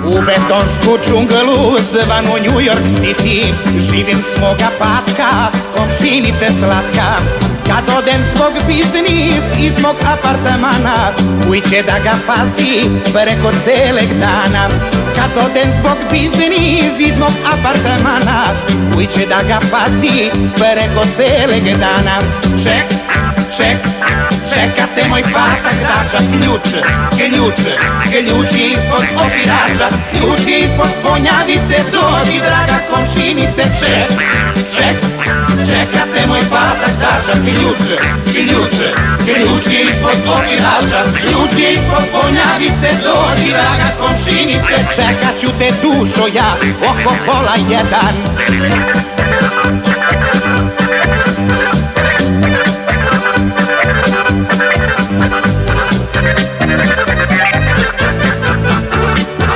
U betonsku džunglu zvanu New York City živim s moga patka, komšinice slatka. Kad odem zbog biznis iz mog apartmana, kuj će da ga pazi preko celeg dana. Kad odem zbog biznis iz mog apartmana, kuj će da ga pazi preko celeg dana. Čekate moj patak dača, ključ je ispod opirača, ključ je ispod ponjavice, dođi draga komšinice, čekate moj patak dača, ključ je ispod opirača, ključ je ispod ponjavice, dođi draga komšinice, čekat ću te dušo ja oko pola jedan.